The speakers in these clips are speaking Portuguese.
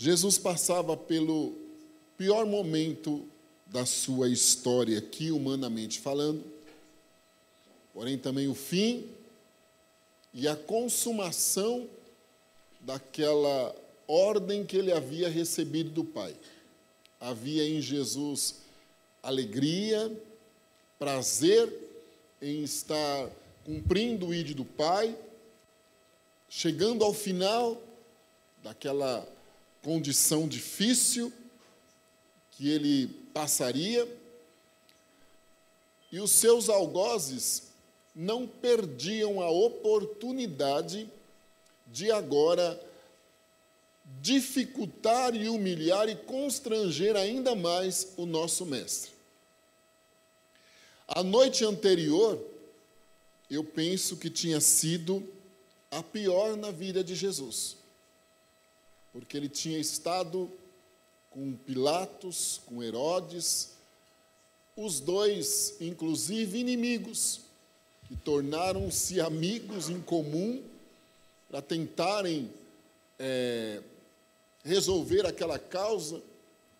Jesus passava pelo pior momento da sua história aqui, humanamente falando, porém também o fim e a consumação daquela ordem que ele havia recebido do Pai. Havia em Jesus alegria, prazer em estar cumprindo o ídolo do Pai, chegando ao final daquela condição difícil que ele passaria, e os seus algozes não perdiam a oportunidade de agora dificultar e humilhar e constranger ainda mais o nosso mestre. A noite anterior, eu penso que tinha sido a pior na vida de Jesus, porque ele tinha estado com Pilatos, com Herodes, os dois, inclusive, inimigos, que tornaram-se amigos em comum para tentarem resolver aquela causa,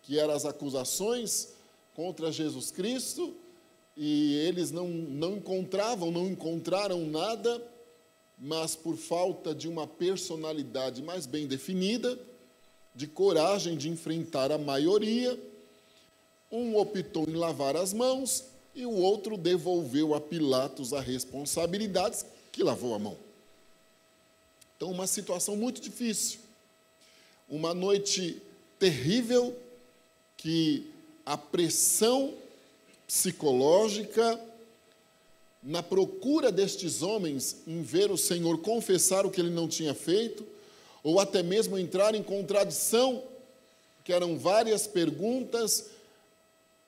que eram as acusações contra Jesus Cristo, e eles não encontraram nada, mas por falta de uma personalidade mais bem definida, de coragem de enfrentar a maioria, um optou em lavar as mãos e o outro devolveu a Pilatos a responsabilidade, que lavou a mão. Então, uma situação muito difícil, uma noite terrível, que a pressão psicológica, na procura destes homens em ver o Senhor confessar o que ele não tinha feito, ou até mesmo entrar em contradição, que eram várias perguntas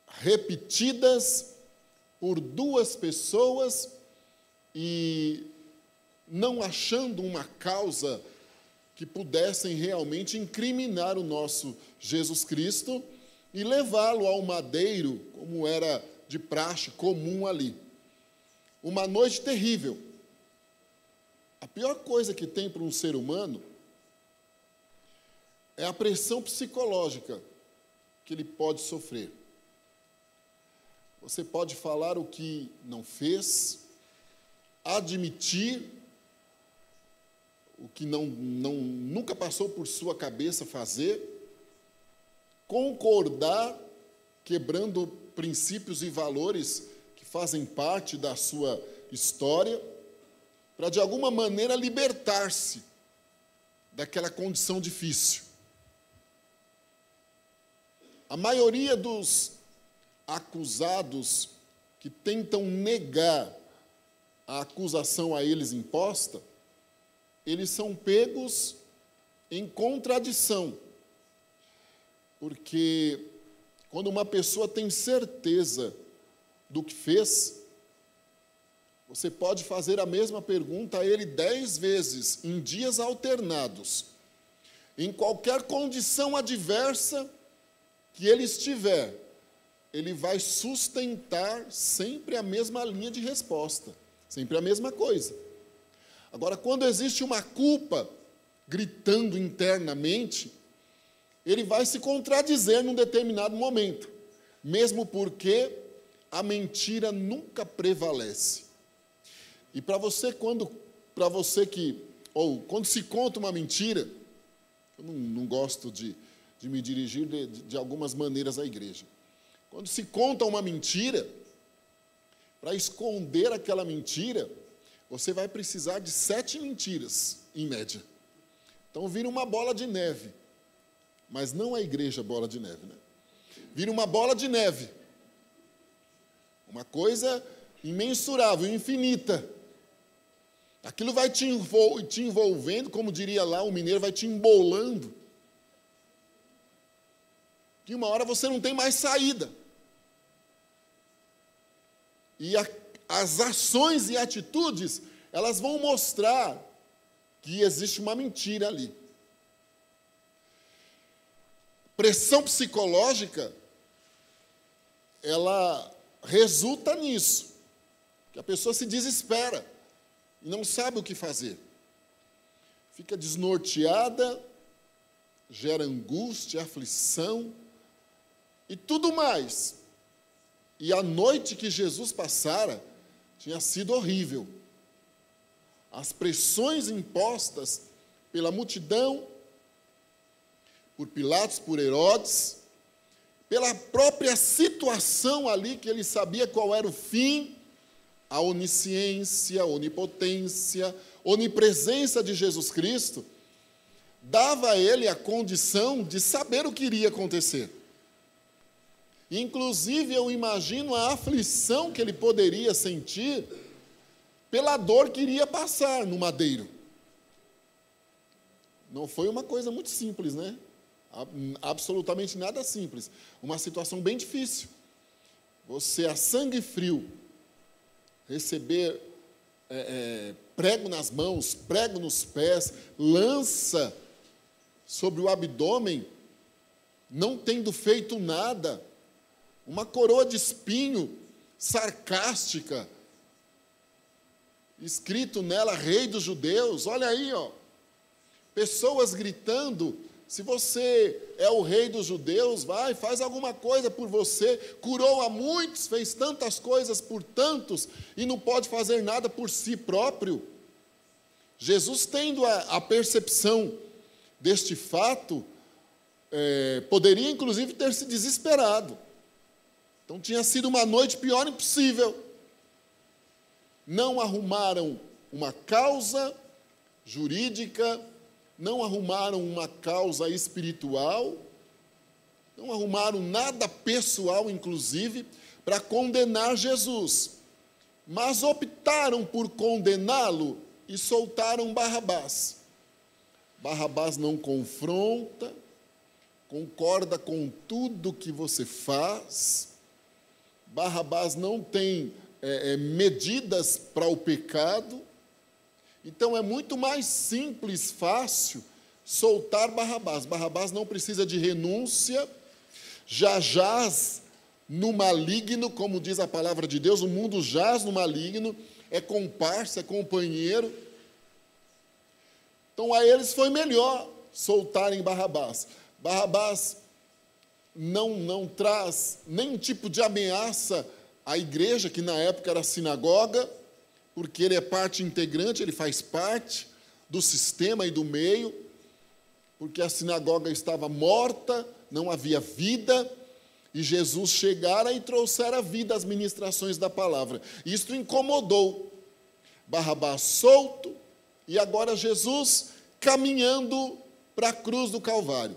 repetidas por duas pessoas e não achando uma causa que pudessem realmente incriminar o nosso Jesus Cristo e levá-lo ao madeiro, como era de praxe comum ali. Uma noite terrível. A pior coisa que tem para um ser humano é a pressão psicológica que ele pode sofrer. Você pode falar o que não fez, admitir o que nunca passou por sua cabeça fazer, concordar, quebrando princípios e valores que fazem parte da sua história, para de alguma maneira libertar-se daquela condição difícil. A maioria dos acusados que tentam negar a acusação a eles imposta, eles são pegos em contradição. Porque quando uma pessoa tem certeza do que fez, você pode fazer a mesma pergunta a ele 10 vezes, em dias alternados, em qualquer condição adversa que ele estiver, ele vai sustentar sempre a mesma linha de resposta, sempre a mesma coisa. Agora, quando existe uma culpa gritando internamente, ele vai se contradizer num determinado momento, mesmo porque a mentira nunca prevalece. E quando se conta uma mentira, eu não gosto de me dirigir de algumas maneiras à igreja. Quando se conta uma mentira, para esconder aquela mentira, você vai precisar de 7 mentiras, em média. Então, vira uma bola de neve. Mas não a igreja bola de neve, né? Vira uma bola de neve. Uma coisa imensurável, infinita. Aquilo vai te envolvendo, como diria lá o mineiro, vai te embolando. Que uma hora você não tem mais saída. E as ações e atitudes, elas vão mostrar que existe uma mentira ali. Pressão psicológica, ela resulta nisso, que a pessoa se desespera e não sabe o que fazer. Fica desnorteada, gera angústia, aflição e tudo mais. E a noite que Jesus passara tinha sido horrível. As pressões impostas pela multidão, por Pilatos, por Herodes, pela própria situação ali, que ele sabia qual era o fim, a onisciência, a onipotência, onipresença de Jesus Cristo, dava a ele a condição de saber o que iria acontecer. Inclusive, eu imagino a aflição que ele poderia sentir pela dor que iria passar no madeiro. Não foi uma coisa muito simples, né? Absolutamente nada simples. Uma situação bem difícil. Você, a sangue frio, receber prego nas mãos, prego nos pés, lança sobre o abdômen, não tendo feito nada, uma coroa de espinho sarcástica, escrito nela, Rei dos Judeus. Olha aí, ó, pessoas gritando: se você é o Rei dos Judeus, vai, faz alguma coisa por você, curou a muitos, fez tantas coisas por tantos, e não pode fazer nada por si próprio. Jesus, tendo a percepção deste fato, poderia inclusive ter se desesperado. Então tinha sido uma noite pior impossível. Não arrumaram uma causa jurídica, não arrumaram uma causa espiritual, não arrumaram nada pessoal, inclusive, para condenar Jesus. Mas optaram por condená-lo e soltaram Barrabás. Barrabás não confronta, concorda com tudo que você faz. Barrabás não tem medidas para o pecado. Então, é muito mais simples, fácil, soltar Barrabás. Barrabás não precisa de renúncia, já jaz no maligno, como diz a palavra de Deus, o mundo jaz no maligno, é comparsa, é companheiro. Então, a eles foi melhor soltarem Barrabás. Barrabás não traz nenhum tipo de ameaça à igreja, que na época era a sinagoga, porque ele é parte integrante, ele faz parte do sistema e do meio, porque a sinagoga estava morta, não havia vida, e Jesus chegara e trouxera vida às ministrações da palavra. Isto incomodou Barrabás solto, e agora Jesus caminhando para a cruz do Calvário.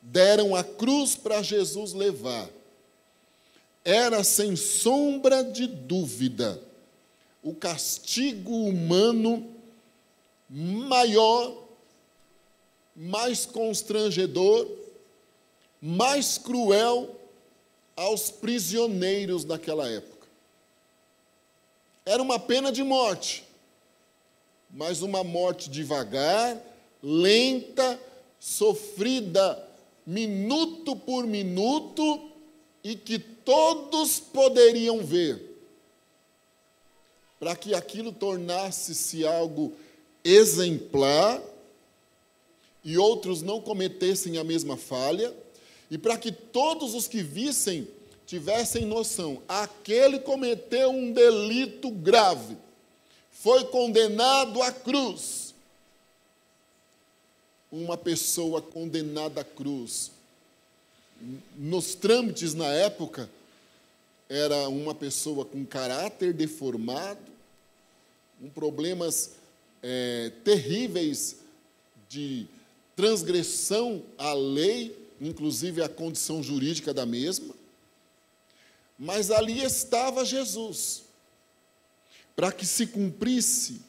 Deram a cruz para Jesus levar. Era, sem sombra de dúvida, o castigo humano maior, mais constrangedor, mais cruel aos prisioneiros daquela época. Era uma pena de morte, mas uma morte devagar, lenta, sofrida minuto por minuto, e que todos poderiam ver, para que aquilo tornasse-se algo exemplar e outros não cometessem a mesma falha, e para que todos os que vissem tivessem noção: aquele cometeu um delito grave, foi condenado à cruz. Uma pessoa condenada à cruz, nos trâmites na época, era uma pessoa com caráter deformado, com problemas terríveis de transgressão à lei, inclusive à condição jurídica da mesma. Mas ali estava Jesus, para que se cumprisse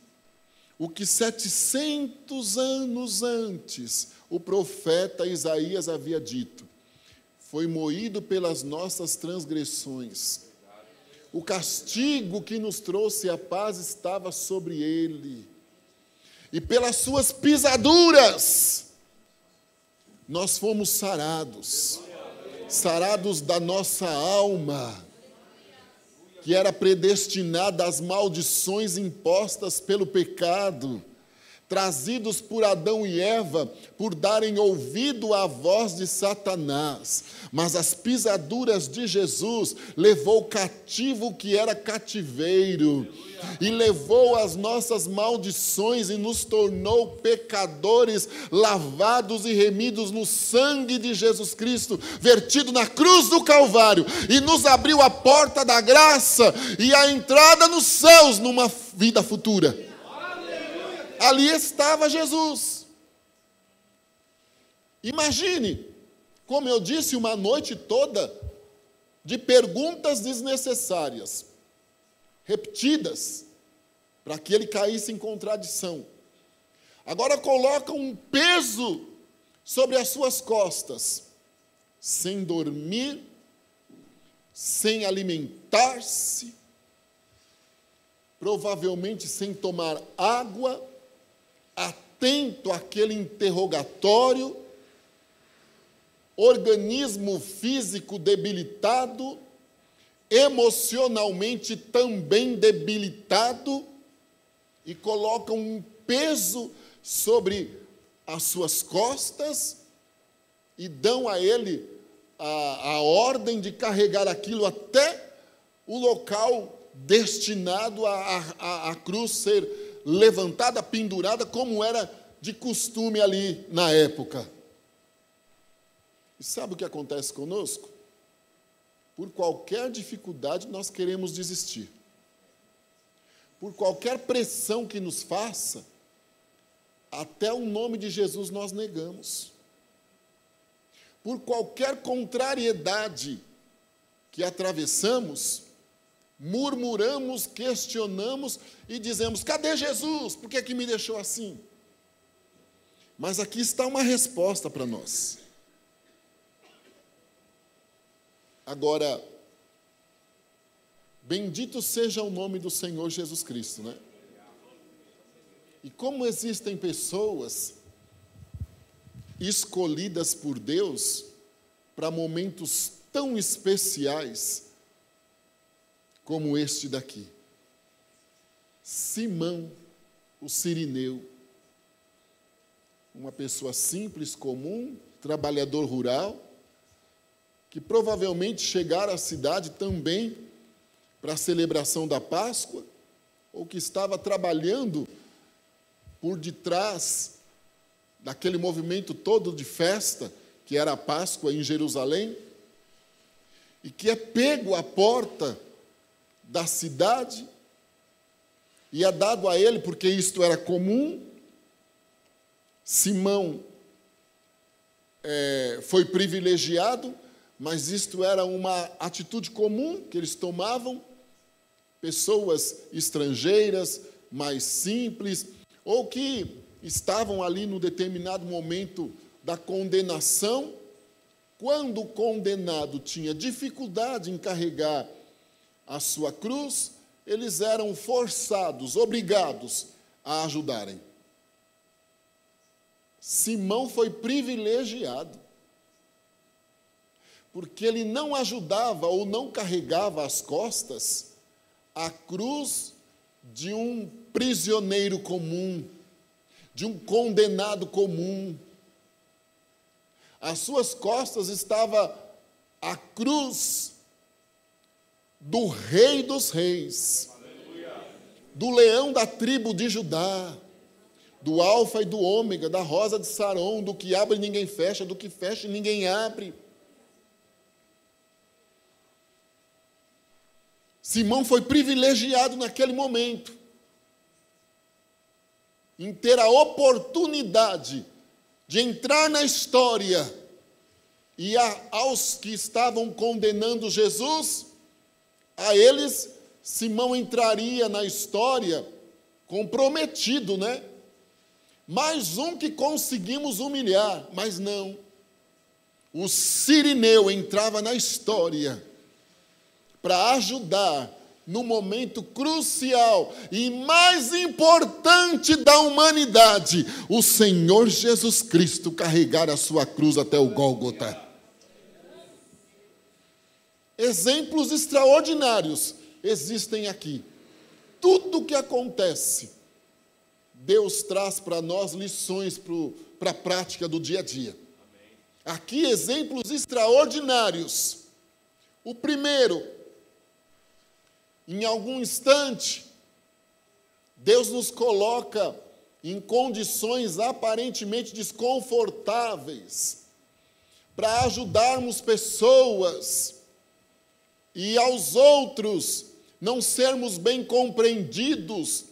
o que 700 anos antes o profeta Isaías havia dito: foi moído pelas nossas transgressões. O castigo que nos trouxe a paz estava sobre ele. E pelas suas pisaduras, nós fomos sarados. Sarados da nossa alma, que era predestinada às maldições impostas pelo pecado. trazidos por Adão e Eva, por darem ouvido à voz de Satanás. Mas as pisaduras de Jesus levou cativo o que era cativeiro, e levou as nossas maldições e nos tornou pecadores, lavados e remidos no sangue de Jesus Cristo, vertido na cruz do Calvário, e nos abriu a porta da graça e a entrada nos céus numa vida futura. Ali estava Jesus. Imagine, como eu disse, uma noite toda de perguntas desnecessárias, repetidas, para que ele caísse em contradição. Agora coloca um peso sobre as suas costas, sem dormir, sem alimentar-se, provavelmente sem tomar água, atento àquele interrogatório, organismo físico debilitado, emocionalmente também debilitado, e colocam um peso sobre as suas costas e dão a ele a ordem de carregar aquilo até o local destinado a cruz ser levantada, pendurada, como era de costume ali na época. E sabe o que acontece conosco? Por qualquer dificuldade nós queremos desistir. Por qualquer pressão que nos faça, até o nome de Jesus nós negamos. Por qualquer contrariedade que atravessamos, murmuramos, questionamos e dizemos: cadê Jesus? Por que me deixou assim? Mas aqui está uma resposta para nós. Agora, bendito seja o nome do Senhor Jesus Cristo, né? E como existem pessoas escolhidas por Deus para momentos tão especiais como este daqui. Simão, o cirineu, uma pessoa simples, comum, trabalhador rural, que provavelmente chegara à cidade também para a celebração da Páscoa, ou que estava trabalhando por detrás daquele movimento todo de festa, que era a Páscoa em Jerusalém, e que é pego à porta da cidade, e é dado a ele, porque isto era comum. Simão foi privilegiado, mas isto era uma atitude comum que eles tomavam, pessoas estrangeiras, mais simples, ou que estavam ali no determinado momento da condenação. Quando o condenado tinha dificuldade em carregar a sua cruz, eles eram forçados, obrigados a ajudarem. Simão foi privilegiado, porque ele não ajudava ou não carregava às costas a cruz de um prisioneiro comum, de um condenado comum. Às suas costas estava a cruz do Rei dos Reis, do leão da tribo de Judá, do Alfa e do Ômega, da rosa de Saron, do que abre e ninguém fecha, do que fecha e ninguém abre. Simão foi privilegiado naquele momento, em ter a oportunidade de entrar na história, e aos que estavam condenando Jesus, a eles, Simão entraria na história comprometido, né? Mais um que conseguimos humilhar, mas não. O cirineu entrava na história para ajudar no momento crucial e mais importante da humanidade, o Senhor Jesus Cristo carregar a sua cruz até o Gólgota. Exemplos extraordinários existem aqui. Tudo o que acontece Deus traz para nós lições para a prática do dia a dia. Aqui, exemplos extraordinários. O primeiro, em algum instante, Deus nos coloca em condições aparentemente desconfortáveis para ajudarmos pessoas e aos outros não sermos bem compreendidos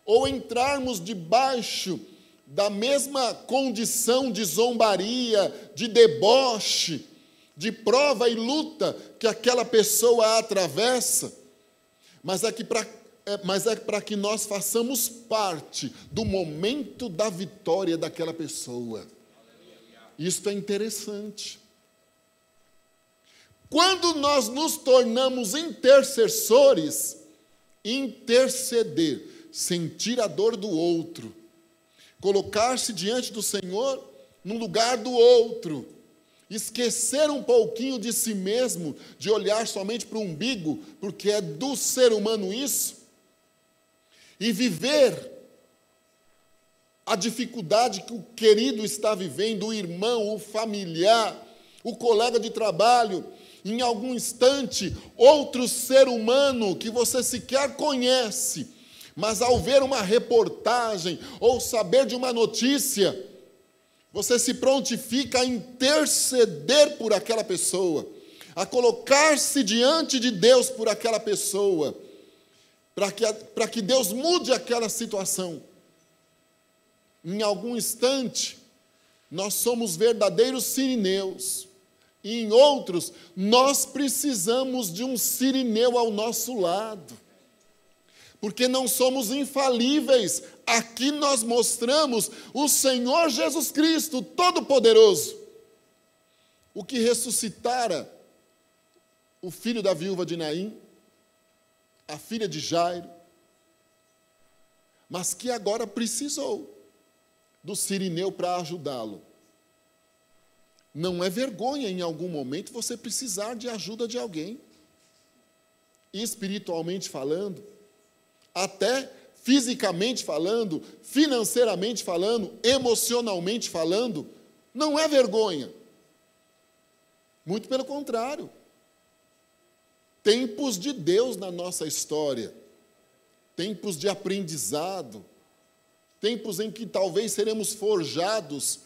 ou entrarmos debaixo da mesma condição de zombaria, de deboche, de prova e luta que aquela pessoa atravessa, mas é para que nós façamos parte do momento da vitória daquela pessoa. Isto é interessante. Quando nós nos tornamos intercessores, interceder, sentir a dor do outro, colocar-se diante do Senhor no lugar do outro, esquecer um pouquinho de si mesmo, de olhar somente para o umbigo, porque é do ser humano isso, e viver a dificuldade que o querido está vivendo, o irmão, o familiar, o colega de trabalho, em algum instante, outro ser humano que você sequer conhece, mas ao ver uma reportagem ou saber de uma notícia, você se prontifica a interceder por aquela pessoa, a colocar-se diante de Deus por aquela pessoa, para que Deus mude aquela situação. Em algum instante, nós somos verdadeiros sirineus, e em outros, nós precisamos de um sirineu ao nosso lado, porque não somos infalíveis. Aqui nós mostramos o Senhor Jesus Cristo, Todo-Poderoso, o que ressuscitara o filho da viúva de Naim, a filha de Jairo, mas que agora precisou do sirineu para ajudá-lo. Não é vergonha em algum momento você precisar de ajuda de alguém, espiritualmente falando, até fisicamente falando, financeiramente falando, emocionalmente falando, não é vergonha. Muito pelo contrário. Tempos de Deus na nossa história, tempos de aprendizado, tempos em que talvez seremos forjados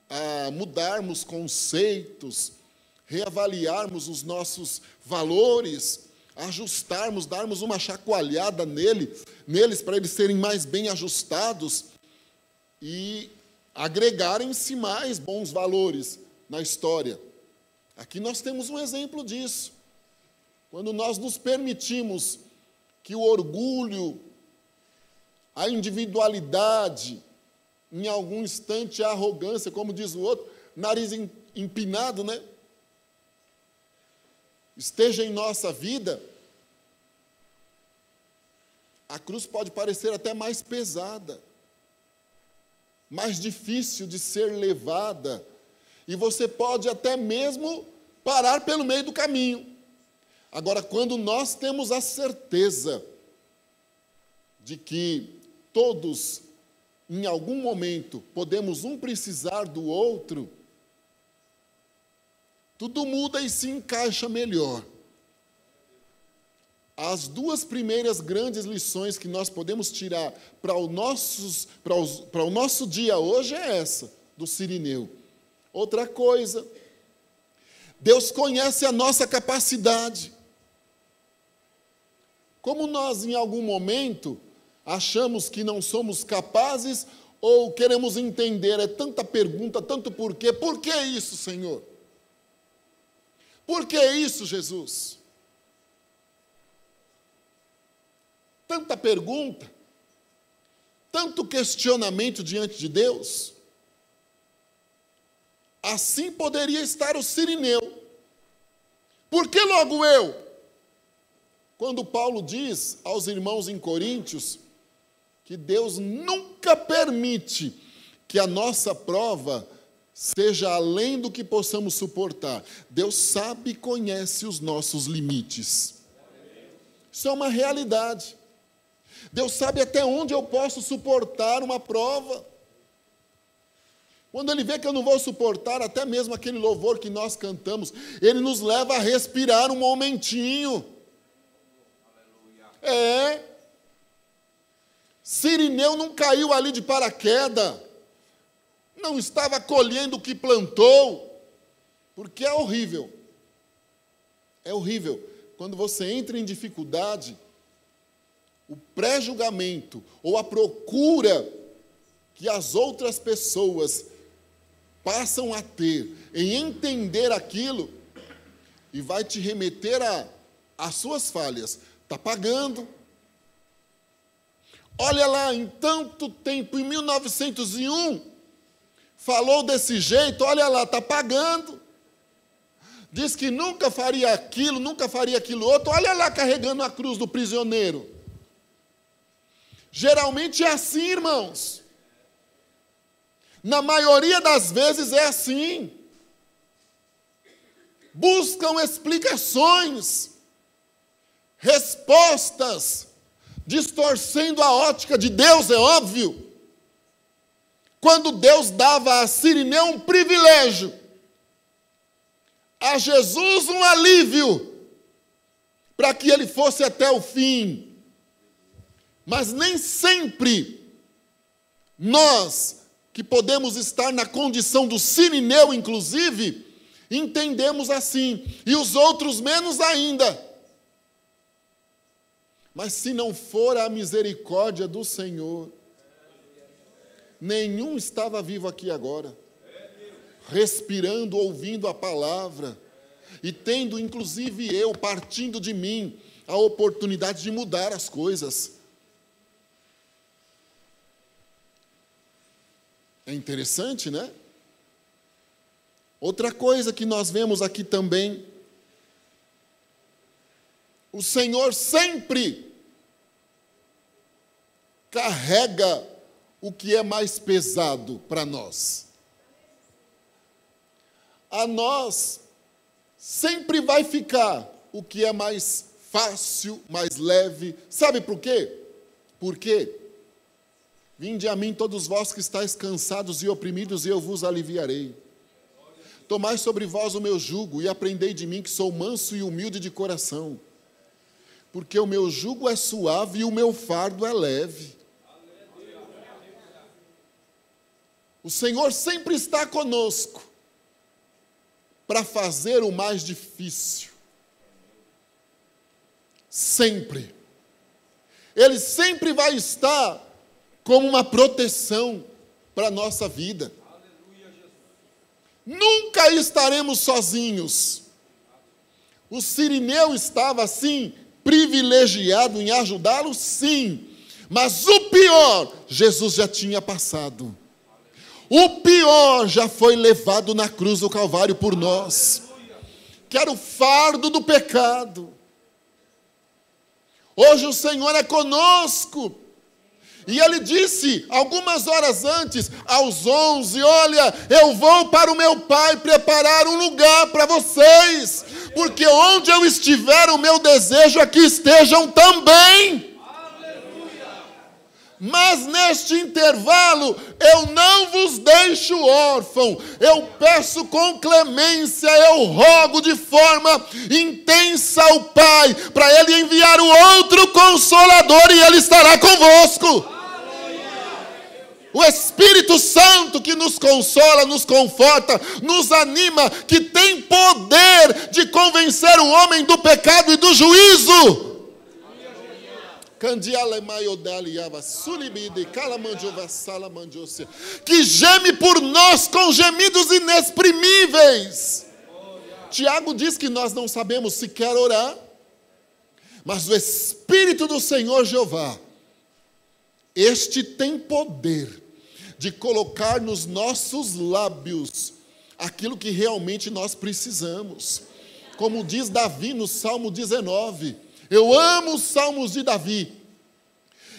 a mudarmos conceitos, reavaliarmos os nossos valores, ajustarmos, darmos uma chacoalhada neles para eles serem mais bem ajustados e agregarem-se mais bons valores na história. Aqui nós temos um exemplo disso. Quando nós nos permitimos que o orgulho, a individualidade, em algum instante a arrogância, como diz o outro, nariz empinado, né? Esteja em nossa vida, a cruz pode parecer até mais pesada, mais difícil de ser levada, e você pode até mesmo parar pelo meio do caminho. Agora, quando nós temos a certeza de que todos, em algum momento, podemos um precisar do outro, tudo muda e se encaixa melhor. As duas primeiras grandes lições que nós podemos tirar para o nosso dia hoje é essa, do sirineu. Outra coisa, Deus conhece a nossa capacidade. Como nós, em algum momento, achamos que não somos capazes ou queremos entender, é tanta pergunta, tanto porquê. Por que isso, Senhor? Por que isso, Jesus? Tanta pergunta, tanto questionamento diante de Deus. Assim poderia estar o sirineu. Por que logo eu? Quando Paulo diz aos irmãos em Coríntios que Deus nunca permite que a nossa prova seja além do que possamos suportar. Deus sabe e conhece os nossos limites. Isso é uma realidade. Deus sabe até onde eu posso suportar uma prova. Quando Ele vê que eu não vou suportar, até mesmo aquele louvor que nós cantamos, Ele nos leva a respirar um momentinho. Cirineu não caiu ali de paraquedas, não estava colhendo o que plantou, porque é horrível. É horrível. Quando você entra em dificuldade, o pré-julgamento ou a procura que as outras pessoas passam a ter em entender aquilo e vai te remeter às suas falhas. Está pagando. Olha lá, em tanto tempo, em 1901, falou desse jeito, olha lá, está pagando. Diz que nunca faria aquilo outro, olha lá carregando a cruz do prisioneiro. Geralmente é assim, irmãos. Na maioria das vezes é assim. Buscam explicações, respostas, distorcendo a ótica de Deus, é óbvio. Quando Deus dava a Cirineu um privilégio, a Jesus um alívio, para que ele fosse até o fim. Mas nem sempre nós, que podemos estar na condição do Cirineu, inclusive, entendemos assim, e os outros menos ainda. Mas se não for a misericórdia do Senhor, nenhum estava vivo aqui agora, respirando, ouvindo a palavra, e tendo, inclusive eu, partindo de mim, a oportunidade de mudar as coisas. É interessante, né? Outra coisa que nós vemos aqui também, o Senhor sempre carrega o que é mais pesado para nós. A nós sempre vai ficar o que é mais fácil, mais leve. Sabe por quê? Por quê? Vinde a mim todos vós que estáis cansados e oprimidos, e eu vos aliviarei. Tomai sobre vós o meu jugo e aprendei de mim, que sou manso e humilde de coração. Porque o meu jugo é suave e o meu fardo é leve. O Senhor sempre está conosco para fazer o mais difícil. Sempre. Ele sempre vai estar como uma proteção para a nossa vida. Nunca estaremos sozinhos. O Cirineu estava, assim, privilegiado em ajudá-lo, sim. Mas o pior, Jesus já tinha passado. O pior já foi levado na cruz do Calvário por nós. Que era o fardo do pecado. Hoje o Senhor é conosco. E ele disse, algumas horas antes, aos 11, olha, eu vou para o meu Pai preparar um lugar para vocês, porque onde eu estiver, o meu desejo é que estejam também. Aleluia. Mas neste intervalo, eu não vos deixo órfão, eu peço com clemência, eu rogo de forma intensa ao Pai, para Ele enviar o outro Consolador, e Ele estará convosco. O Espírito Santo que nos consola, nos conforta, nos anima, que tem poder de convencer o homem do pecado e do juízo. Que geme por nós com gemidos inexprimíveis. Tiago diz que nós não sabemos sequer orar, mas o Espírito do Senhor Jeová, este tem poder de colocar nos nossos lábios aquilo que realmente nós precisamos. Como diz Davi no Salmo 19, eu amo os Salmos de Davi.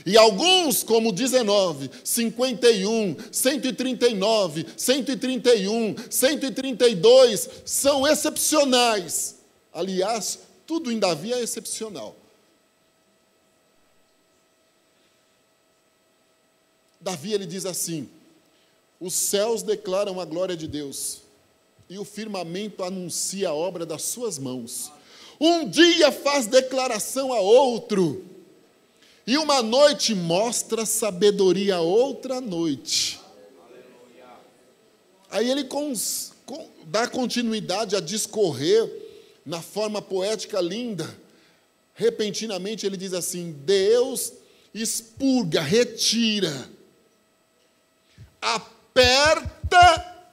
E alguns, como 19, 51, 139, 131, 132, são excepcionais. Aliás, tudo em Davi é excepcional. Davi, ele diz assim: os céus declaram a glória de Deus, e o firmamento anuncia a obra das suas mãos. Um dia faz declaração a outro, e uma noite mostra sabedoria a outra noite. Aí ele dá continuidade a discorrer na forma poética linda. Repentinamente ele diz assim: Deus expurga, retira, aperta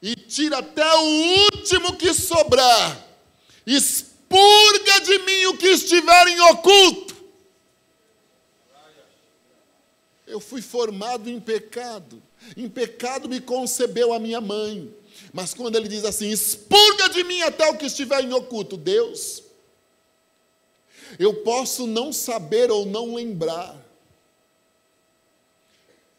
e tira até o último que sobrar. Expurga de mim o que estiver em oculto. Eu fui formado em pecado me concebeu a minha mãe. Mas quando ele diz assim: expurga de mim até o que estiver em oculto, Deus, eu posso não saber ou não lembrar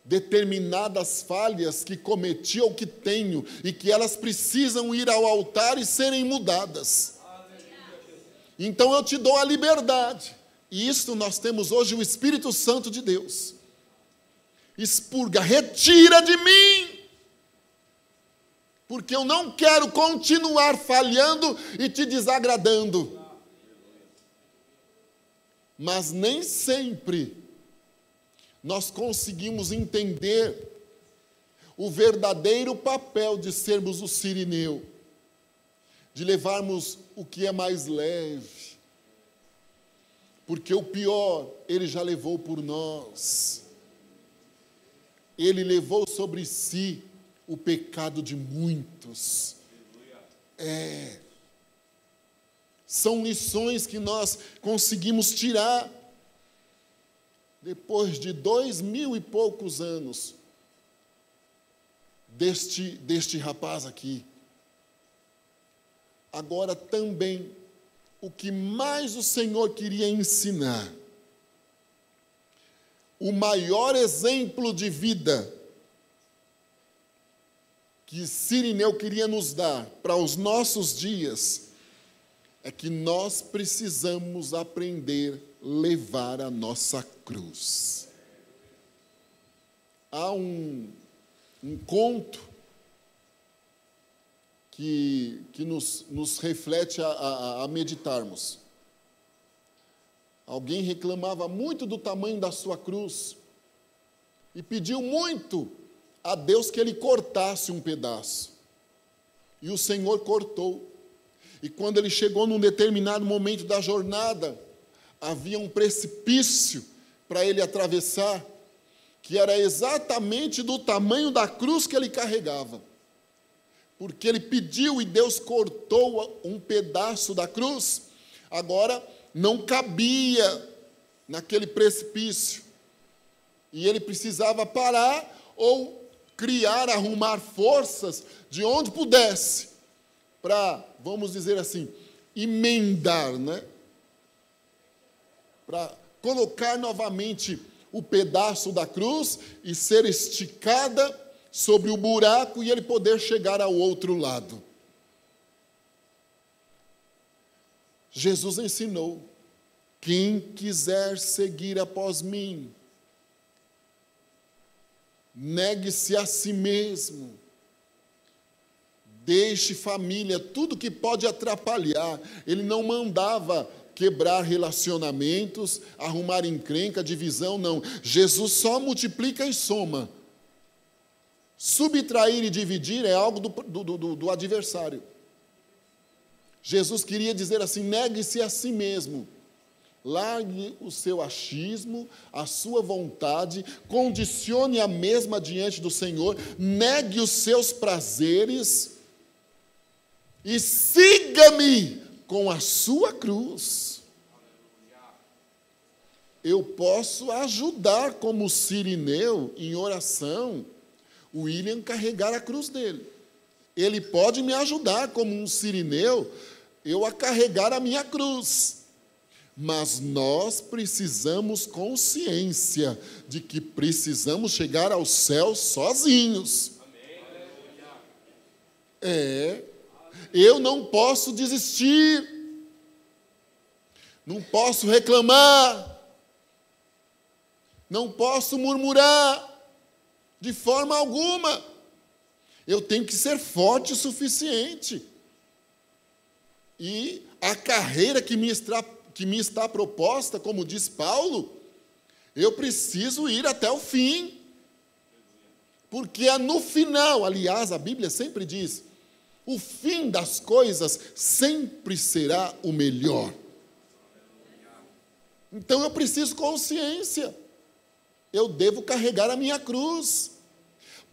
determinadas falhas que cometi ou que tenho, e que elas precisam ir ao altar e serem mudadas. Então eu te dou a liberdade. E isso nós temos hoje o Espírito Santo de Deus. Expurga, retira de mim, porque eu não quero continuar falhando e te desagradando. Mas nem sempre nós conseguimos entender o verdadeiro papel de sermos o cirineu, de levarmos o que é mais leve, porque o pior ele já levou por nós. Ele levou sobre si o pecado de muitos. São lições que nós conseguimos tirar depois de 2000 e poucos anos deste rapaz aqui. Agora também, o que mais o Senhor queria ensinar, o maior exemplo de vida que Cirineu queria nos dar para os nossos dias, é que nós precisamos aprender a levar a nossa cruz. Há um conto que nos reflete a meditarmos. Alguém reclamava muito do tamanho da sua cruz e pediu muito a Deus que ele cortasse um pedaço. E o Senhor cortou. E quando ele chegou num determinado momento da jornada, havia um precipício para ele atravessar, que era exatamente do tamanho da cruz que ele carregava. Porque ele pediu e Deus cortou um pedaço da cruz. Agora, não cabia naquele precipício. E ele precisava parar ou arrumar forças de onde pudesse, para, vamos dizer assim, emendar, né? Para colocar novamente o pedaço da cruz e ser esticada sobre o buraco e ele poder chegar ao outro lado. Jesus ensinou: quem quiser seguir após mim, negue-se a si mesmo, deixe família, tudo que pode atrapalhar. Ele não mandava quebrar relacionamentos, arrumar encrenca, divisão, não. Jesus só multiplica e soma. Subtrair e dividir é algo do adversário. Jesus queria dizer assim: negue-se a si mesmo. Largue o seu achismo, a sua vontade, condicione a mesma diante do Senhor, negue os seus prazeres e siga-me com a sua cruz. Eu posso ajudar como cirineu em oração o William carregar a cruz dele. Ele pode me ajudar como um cirineu eu a carregar a minha cruz. Mas nós precisamos consciência de que precisamos chegar ao céu sozinhos. Eu não posso desistir, não posso reclamar, não posso murmurar, De forma alguma. Eu tenho que ser forte o suficiente. E a carreira que me está proposta, como diz Paulo, eu preciso ir até o fim. Porque é no final, aliás, a Bíblia sempre diz, o fim das coisas sempre será o melhor. Então eu preciso consciência. Eu devo carregar a minha cruz.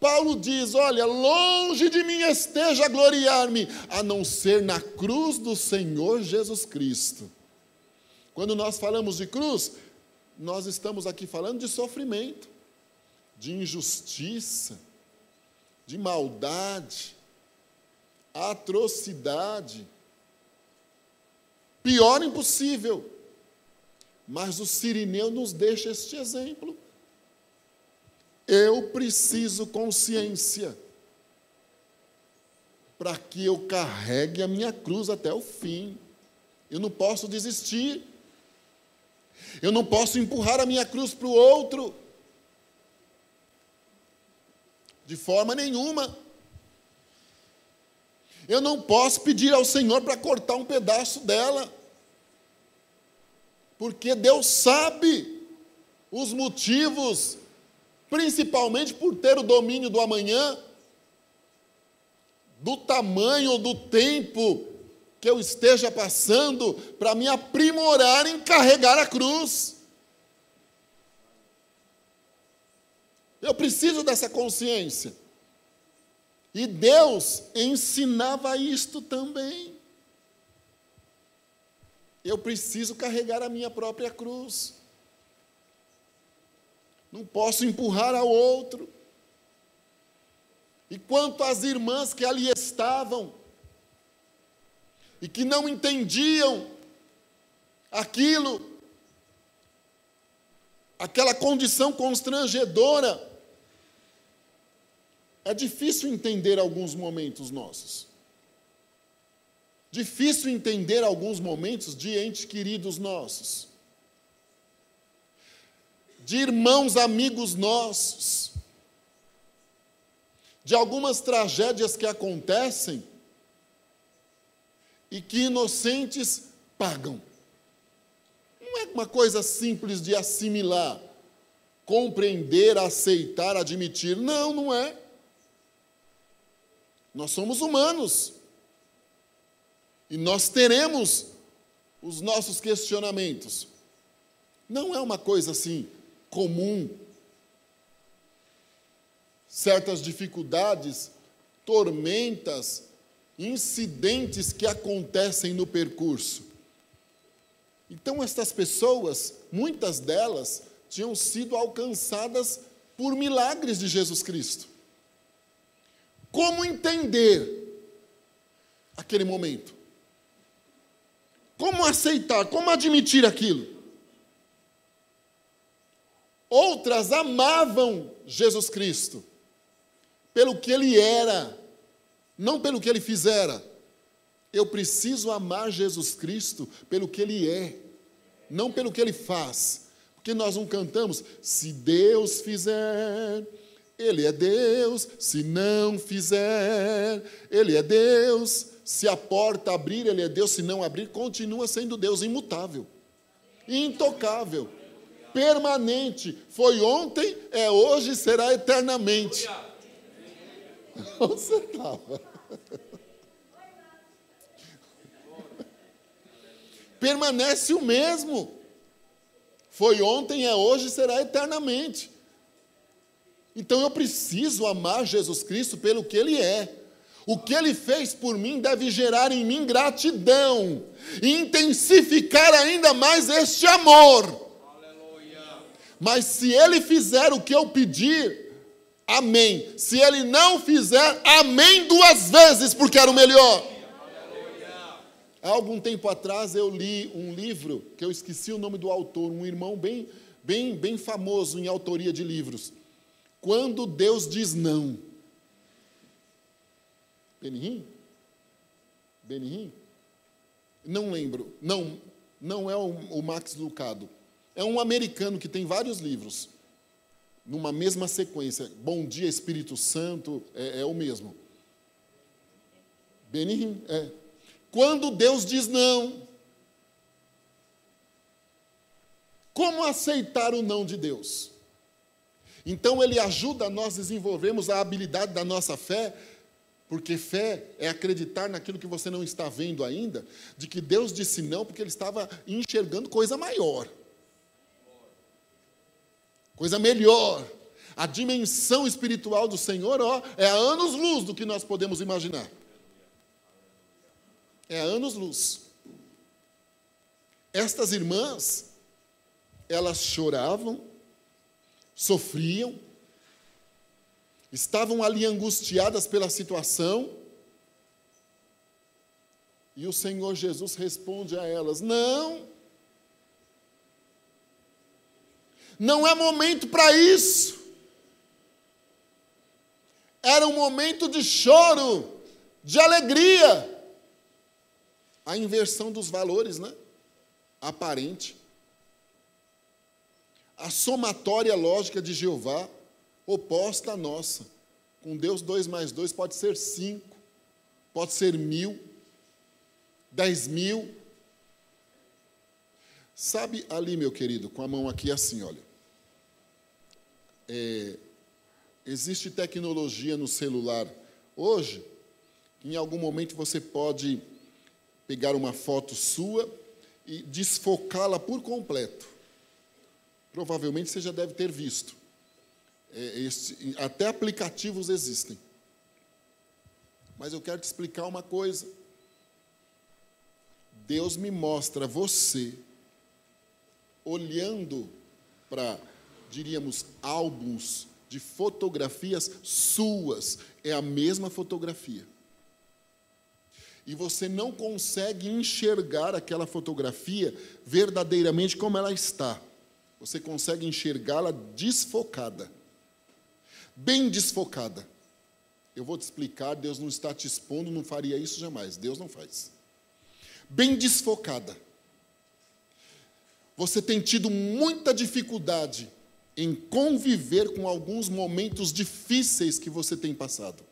Paulo diz, olha, longe de mim esteja a gloriar-me, a não ser na cruz do Senhor Jesus Cristo. Quando nós falamos de cruz, nós estamos aqui falando de sofrimento, de injustiça, de maldade, atrocidade. Pior impossível. Mas o Cirineu nos deixa este exemplo. Eu preciso consciência para que eu carregue a minha cruz até o fim. Eu não posso desistir. Eu não posso empurrar a minha cruz para o outro. De forma nenhuma. Eu não posso pedir ao Senhor para cortar um pedaço dela. Porque Deus sabe os motivos, principalmente por ter o domínio do amanhã, do tamanho do tempo que eu esteja passando para me aprimorar em carregar a cruz. Eu preciso dessa consciência. E Deus ensinava isto também. Eu preciso carregar a minha própria cruz. Não posso empurrar ao outro. E quanto às irmãs que ali estavam, e que não entendiam aquilo, aquela condição constrangedora, é difícil entender alguns momentos nossos. Difícil entender alguns momentos de entes queridos nossos. De irmãos, amigos nossos. De algumas tragédias que acontecem e que inocentes pagam. Não é uma coisa simples de assimilar, compreender, aceitar, admitir. Não, não é. Nós somos humanos. E nós teremos os nossos questionamentos. Não é uma coisa assim comum. Certas dificuldades, tormentas, incidentes que acontecem no percurso. Então, estas pessoas, muitas delas, tinham sido alcançadas por milagres de Jesus Cristo. Como entender aquele momento? Como aceitar? Como admitir aquilo? Outras amavam Jesus Cristo pelo que Ele era, não pelo que Ele fizera. Eu preciso amar Jesus Cristo pelo que Ele é, não pelo que Ele faz. Porque nós não cantamos, se Deus fizer, Ele é Deus, se não fizer, Ele é Deus, se a porta abrir, Ele é Deus, se não abrir, continua sendo Deus imutável, intocável, permanente. Foi ontem, é hoje, será eternamente. Onde você estava? Permanece o mesmo. Foi ontem, é hoje, será eternamente. Então eu preciso amar Jesus Cristo pelo que Ele é. O que Ele fez por mim deve gerar em mim gratidão e intensificar ainda mais este amor. Aleluia. Mas se Ele fizer o que eu pedir, amém. Se Ele não fizer, amém 2 vezes, porque era o melhor. Aleluia. Há algum tempo atrás eu li um livro, que eu esqueci o nome do autor, um irmão bem famoso em autoria de livros. Quando Deus diz não. Benihim? Não lembro. Não é o Max Lucado. É um americano que tem vários livros. numa mesma sequência. Bom dia, Espírito Santo, é o mesmo. Benihim, Quando Deus diz não, como aceitar o não de Deus? Então, ele ajuda nós a desenvolvermos a habilidade da nossa fé, porque fé é acreditar naquilo que você não está vendo ainda, de que Deus disse não porque ele estava enxergando coisa maior, coisa melhor. A dimensão espiritual do Senhor, é a anos-luz do que nós podemos imaginar. É a anos-luz. Estas irmãs, elas choravam, sofriam, estavam ali angustiadas pela situação, e o Senhor Jesus responde a elas: não é momento para isso. Era um momento de choro, de alegria. A inversão dos valores, né? Aparente. A somatória lógica de Jeová, oposta à nossa. Com Deus, 2 mais 2 pode ser 5, pode ser 1000, 10.000. Sabe ali, meu querido, com a mão aqui assim, olha. Existe tecnologia no celular hoje, que em algum momento você pode pegar uma foto sua e desfocá-la por completo. Provavelmente você já deve ter visto. Até aplicativos existem. Mas eu quero te explicar uma coisa. Deus me mostra você olhando para, diríamos, álbuns de fotografias suas. É a mesma fotografia. E você não consegue enxergar aquela fotografia verdadeiramente como ela está. Você consegue enxergá-la desfocada. Bem desfocada. Eu vou te explicar, Deus não está te expondo, não faria isso jamais. Deus não faz. Bem desfocada. Você tem tido muita dificuldade em conviver com alguns momentos difíceis que você tem passado.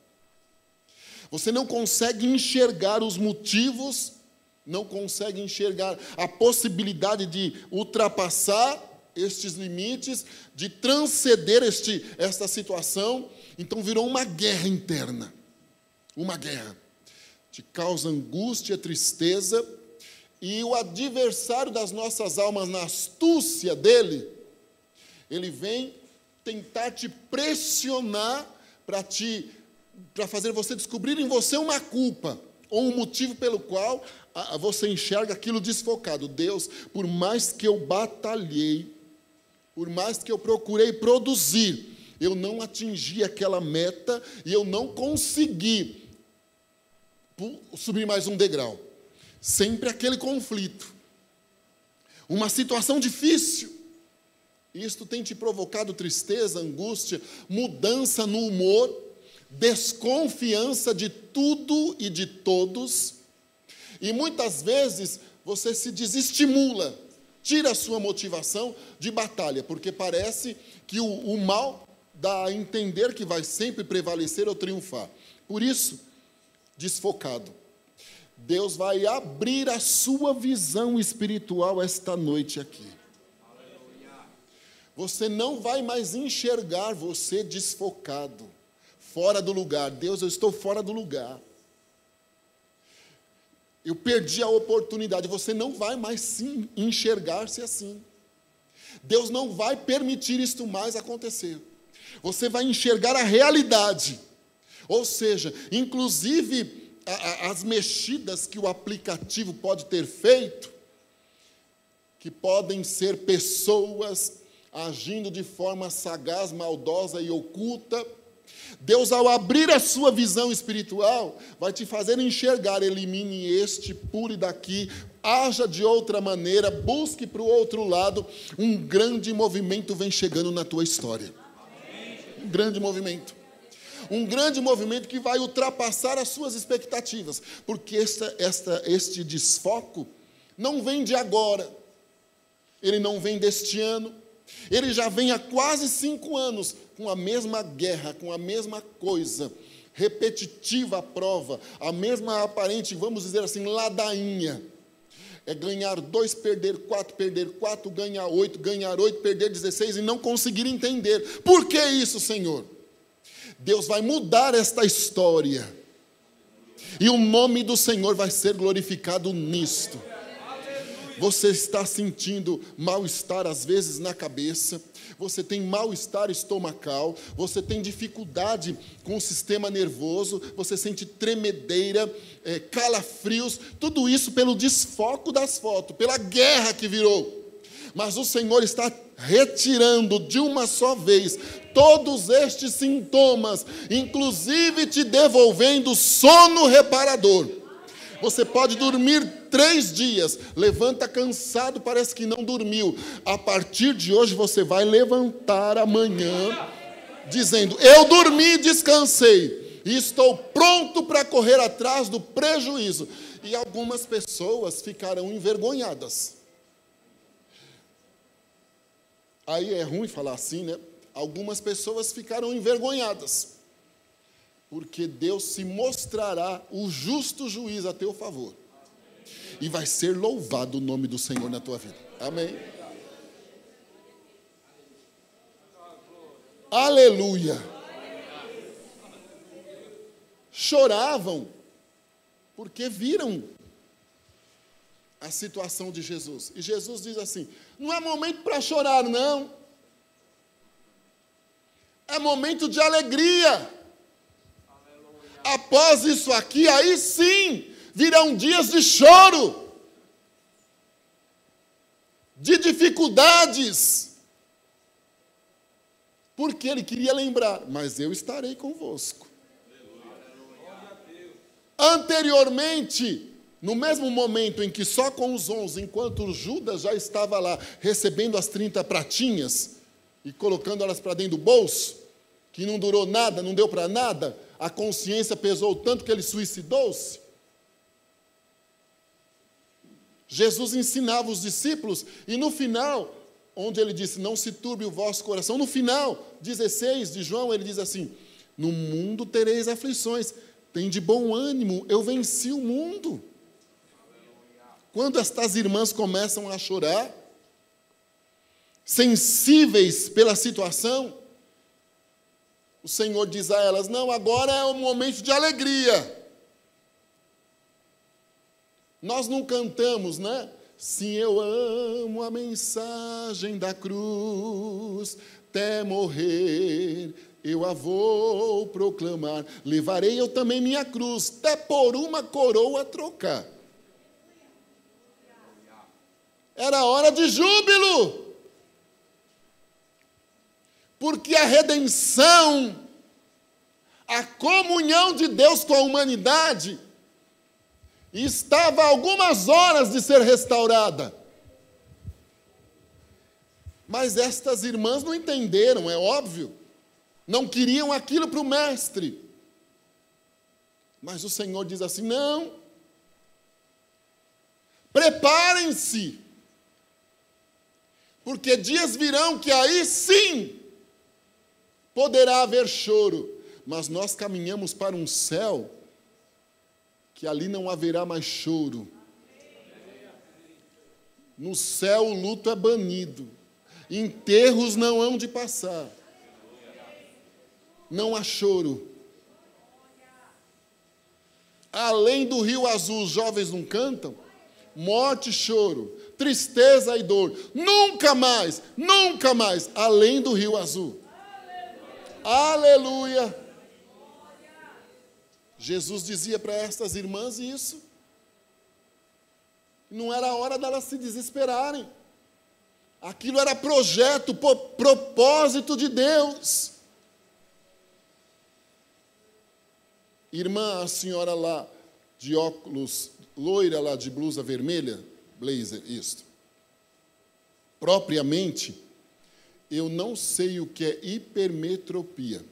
Você não consegue enxergar os motivos, não consegue enxergar a possibilidade de ultrapassar estes limites, de transcender esta situação. Então virou uma guerra interna. Uma guerra. Te causa angústia, tristeza, e o adversário das nossas almas, na astúcia dele, ele vem tentar te pressionar para fazer você descobrir em você uma culpa, ou um motivo pelo qual você enxerga aquilo desfocado. Deus, por mais que eu batalhei, por mais que eu procurei produzir, eu não atingi aquela meta e eu não consegui subir mais um degrau. Sempre aquele conflito. Uma situação difícil. Isto tem te provocado tristeza, angústia, mudança no humor, desconfiança de tudo e de todos. E muitas vezes você se desestimula, tira a sua motivação de batalha, porque parece que o mal dá a entender que vai sempre prevalecer ou triunfar. Por isso, desfocado. Deus vai abrir a sua visão espiritual esta noite aqui. Você não vai mais enxergar você desfocado, fora do lugar. Deus, eu estou fora do lugar. Eu perdi a oportunidade. Você não vai mais sim enxergar-se assim. Deus não vai permitir isto mais acontecer. Você vai enxergar a realidade. Ou seja, inclusive as mexidas que o aplicativo pode ter feito, que podem ser pessoas agindo de forma sagaz, maldosa e oculta. Deus, ao abrir a sua visão espiritual, vai te fazer enxergar: elimine este, pule daqui, haja de outra maneira, busque para o outro lado. Um grande movimento vem chegando na tua história. Um grande movimento. Um grande movimento que vai ultrapassar as suas expectativas, porque este desfoco não vem de agora, ele não vem deste ano, Ele já vem há quase 5 anos com a mesma guerra, com a mesma coisa, repetitiva a prova, a mesma aparente, vamos dizer assim, ladainha. É ganhar 2, perder 4, ganhar 8, perder 16 e não conseguir entender. Por que isso, Senhor? Deus vai mudar esta história. E o nome do Senhor vai ser glorificado nisto. Você está sentindo mal-estar às vezes na cabeça, você tem mal-estar estomacal, você tem dificuldade com o sistema nervoso, você sente tremedeira, calafrios, tudo isso pelo desfoco das fotos, pela guerra que virou. Mas o Senhor está retirando de uma só vez todos estes sintomas, inclusive te devolvendo sono reparador. Você pode dormir 3 dias, levanta cansado, parece que não dormiu. A partir de hoje você vai levantar amanhã, dizendo: eu dormi, descansei, e estou pronto para correr atrás do prejuízo. E algumas pessoas ficarão envergonhadas. Aí é ruim falar assim, né? Algumas pessoas ficarão envergonhadas, porque Deus se mostrará o justo juiz a teu favor. E vai ser louvado o nome do Senhor na tua vida. Amém? Aleluia! Choravam, porque viram a situação de Jesus. E Jesus diz assim: não é momento para chorar, não. É momento de alegria. Após isso aqui, aí sim, virão dias de choro, de dificuldades, porque ele queria lembrar: mas eu estarei convosco. Anteriormente, no mesmo momento em que só com os 11, enquanto Judas já estava lá recebendo as 30 pratinhas e colocando elas para dentro do bolso, que não durou nada, não deu para nada, a consciência pesou tanto que ele suicidou-se. Jesus ensinava os discípulos, e no final, onde ele disse: não se turbe o vosso coração, no final, 16 de João, ele diz assim: no mundo tereis aflições, tem de bom ânimo, eu venci o mundo. Quando estas irmãs começam a chorar, sensíveis pela situação, o Senhor diz a elas: não, agora é um momento de alegria. Nós não cantamos, né? Sim, eu amo a mensagem da cruz, até morrer eu a vou proclamar. Levarei eu também minha cruz, até por uma coroa trocar. Era hora de júbilo, porque a redenção, a comunhão de Deus com a humanidade, estava a algumas horas de ser restaurada. Mas estas irmãs não entenderam, é óbvio, não queriam aquilo para o mestre. Mas o Senhor diz assim: não, preparem-se, porque dias virão que aí sim poderá haver choro, mas nós caminhamos para um céu que ali não haverá mais choro. No céu o luto é banido, enterros não hão de passar, não há choro. Além do rio azul, os jovens não cantam? Morte e choro, tristeza e dor, nunca mais, além do rio azul. Aleluia! Jesus dizia para estas irmãs isso. Não era hora delas se desesperarem. Aquilo era projeto, propósito de Deus. Irmã, a senhora lá de óculos, loira lá de blusa vermelha, blazer, isto. Propriamente, eu não sei o que é hipermetropia.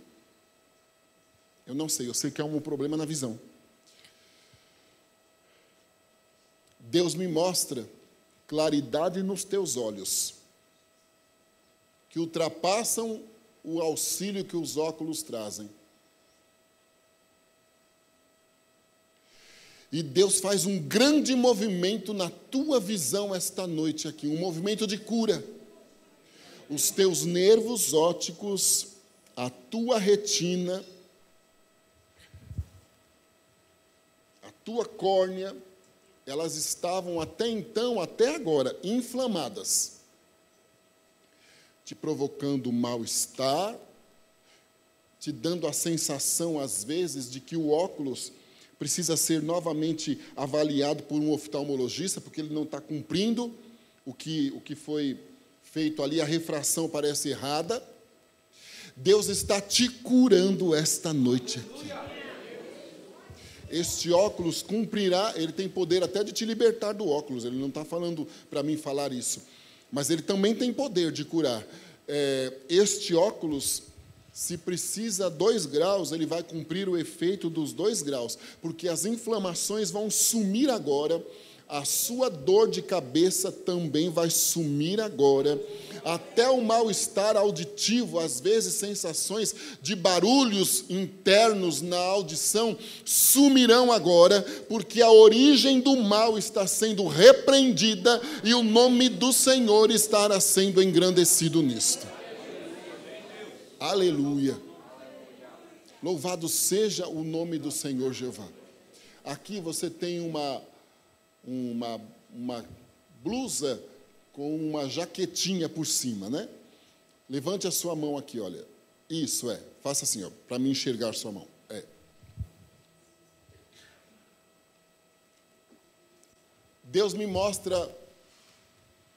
Eu não sei, eu sei que é um problema na visão. Deus me mostra claridade nos teus olhos. que ultrapassam o auxílio que os óculos trazem. E Deus faz um grande movimento na tua visão esta noite aqui, um movimento de cura. Os teus nervos ópticos, a tua retina, a tua córnea, elas estavam até então, até agora, inflamadas, te provocando mal-estar, te dando a sensação, às vezes, de que o óculos precisa ser novamente avaliado por um oftalmologista, porque ele não está cumprindo o que foi feito ali, a refração parece errada. Deus está te curando esta noite aqui. Este óculos cumprirá, ele tem poder até de te libertar do óculos, ele não está falando para mim falar isso, mas ele também tem poder de curar. Este óculos, se precisa 2 graus, ele vai cumprir o efeito dos 2 graus, porque as inflamações vão sumir agora, a sua dor de cabeça também vai sumir agora, até o mal-estar auditivo, às vezes sensações de barulhos internos na audição, sumirão agora, porque a origem do mal está sendo repreendida e o nome do Senhor estará sendo engrandecido nisto. Aleluia. Louvado seja o nome do Senhor Jeová. Aqui você tem uma blusa com uma jaquetinha por cima, né? Levante a sua mão aqui, olha. Isso, faça assim, ó, para me enxergar sua mão. Deus me mostra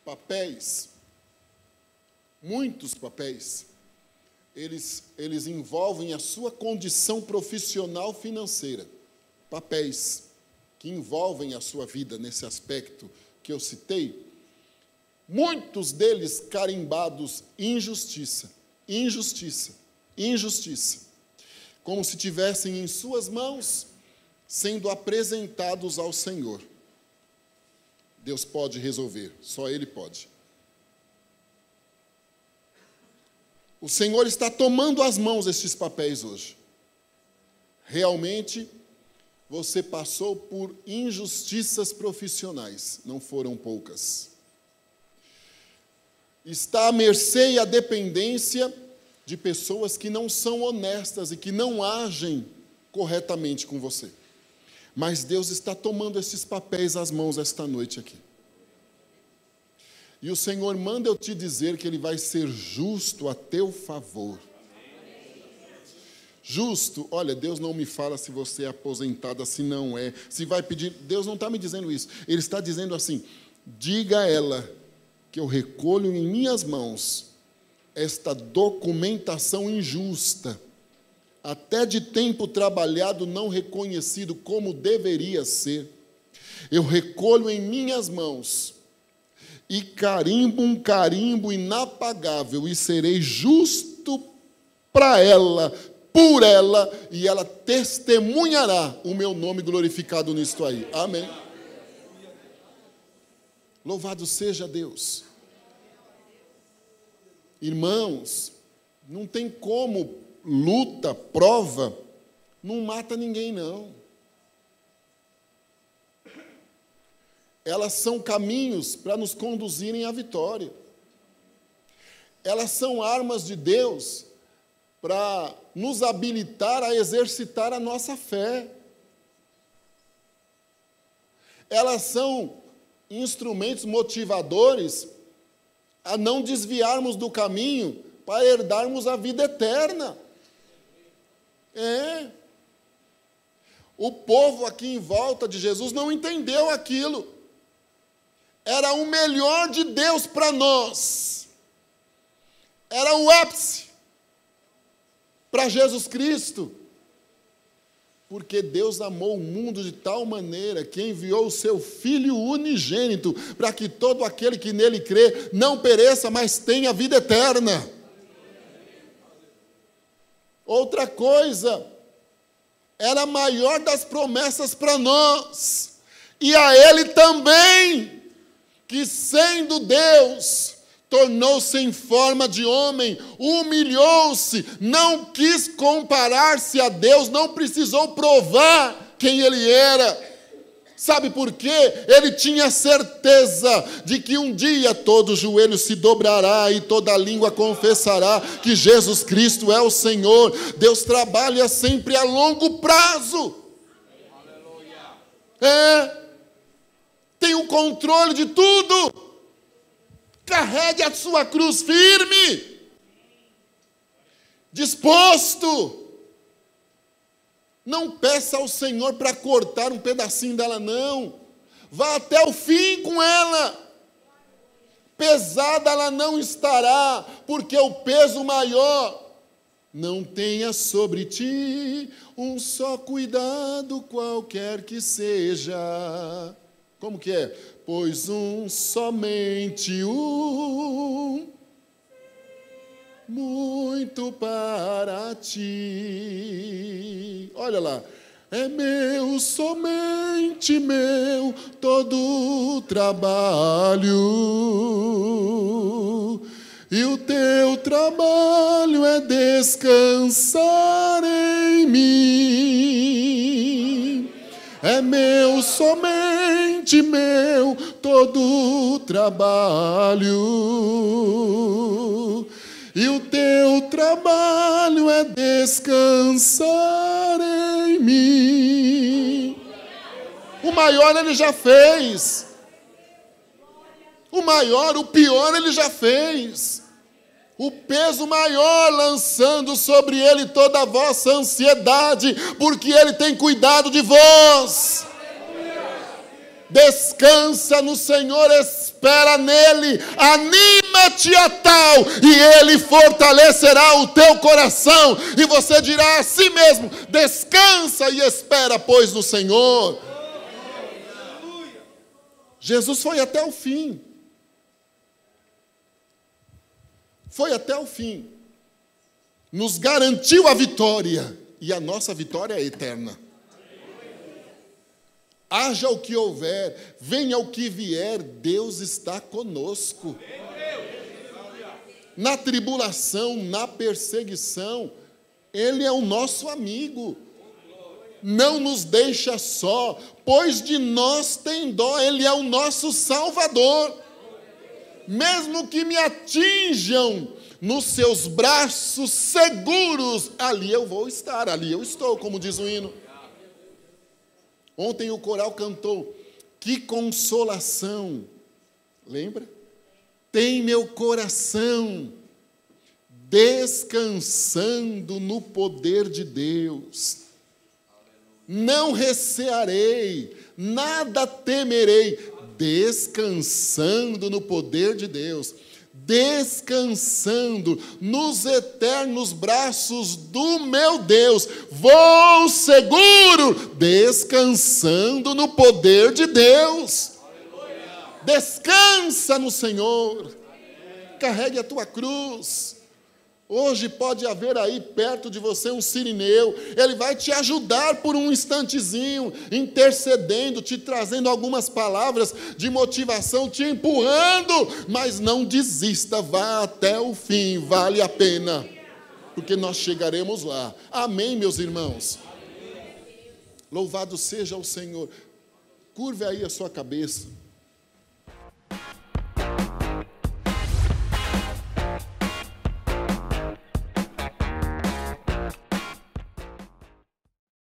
papéis, muitos papéis. Eles envolvem a sua condição profissional financeira. Papéis que envolvem a sua vida nesse aspecto que eu citei. Muitos deles carimbados injustiça, injustiça, injustiça. Como se tivessem em suas mãos sendo apresentados ao Senhor. Deus pode resolver, só Ele pode. O Senhor está tomando as mãos estes papéis hoje. Realmente, você passou por injustiças profissionais, não foram poucas. Está à mercê e à dependência de pessoas que não são honestas e que não agem corretamente com você. Mas Deus está tomando esses papéis às mãos esta noite aqui. E o Senhor manda eu te dizer que Ele vai ser justo a teu favor. Justo, olha, Deus não me fala se você é aposentada, se não é, se vai pedir, Deus não está me dizendo isso. Ele está dizendo assim, diga a ela que eu recolho em minhas mãos esta documentação injusta, até de tempo trabalhado não reconhecido como deveria ser. Eu recolho em minhas mãos e carimbo um carimbo inapagável e serei justo para ela, por ela, e ela testemunhará o meu nome glorificado nisto aí. Amém. Louvado seja Deus. Irmãos, não tem como luta, prova, não mata ninguém, não. Elas são caminhos para nos conduzirem à vitória. Elas são armas de Deus para nos habilitar a exercitar a nossa fé. Elas são instrumentos motivadores a não desviarmos do caminho para herdarmos a vida eterna. O povo aqui em volta de Jesus não entendeu aquilo. Era o melhor de Deus para nós. Era o ápice para Jesus Cristo. Porque Deus amou o mundo de tal maneira que enviou o seu Filho unigênito para que todo aquele que nele crê não pereça, mas tenha vida eterna. Outra coisa, era a maior das promessas para nós, e a Ele também, que sendo Deus, tornou-se em forma de homem, humilhou-se, não quis comparar-se a Deus, não precisou provar quem ele era. Sabe por quê? Ele tinha certeza de que um dia todo joelho se dobrará e toda língua confessará que Jesus Cristo é o Senhor. Deus trabalha sempre a longo prazo. Tem o controle de tudo. Carregue a sua cruz firme, disposto. Não peça ao Senhor para cortar um pedacinho dela, não. Vá até o fim com ela. Pesada ela não estará, porque o peso maior não tenha sobre ti um só cuidado, qualquer que seja. Como que é? Pois somente muito para ti. Olha lá. É meu, somente meu, todo o trabalho. E o teu trabalho é descansar em mim. É meu, somente meu, todo o trabalho. E o teu trabalho é descansar em mim. O maior ele já fez. O maior, o pior ele já fez. O peso maior lançando sobre ele toda a vossa ansiedade, porque ele tem cuidado de vós. Descansa no Senhor, espera nele, anima-te a tal, e ele fortalecerá o teu coração, e você dirá a si mesmo: descansa e espera, pois, no Senhor. Jesus foi até o fim. Foi até o fim. Nos garantiu a vitória, e a nossa vitória é eterna. Haja o que houver, venha o que vier, Deus está conosco. Na tribulação, na perseguição, Ele é o nosso amigo. Não nos deixa só, pois de nós tem dó, Ele é o nosso Salvador. Mesmo que me atinjam nos seus braços seguros, ali eu vou estar, ali eu estou, como diz o hino. Ontem o coral cantou: que consolação, lembra? Tem meu coração descansando no poder de Deus. Não recearei, nada temerei, descansando no poder de Deus. Descansando nos eternos braços do meu Deus, vou seguro, descansando no poder de Deus. Aleluia. Descansa no Senhor. Carregue a tua cruz. Hoje pode haver aí perto de você um sirineu, ele vai te ajudar por um instantezinho, intercedendo, te trazendo algumas palavras de motivação, te empurrando, mas não desista, vá até o fim, vale a pena, porque nós chegaremos lá. Amém, meus irmãos? Louvado seja o Senhor. Curve aí a sua cabeça.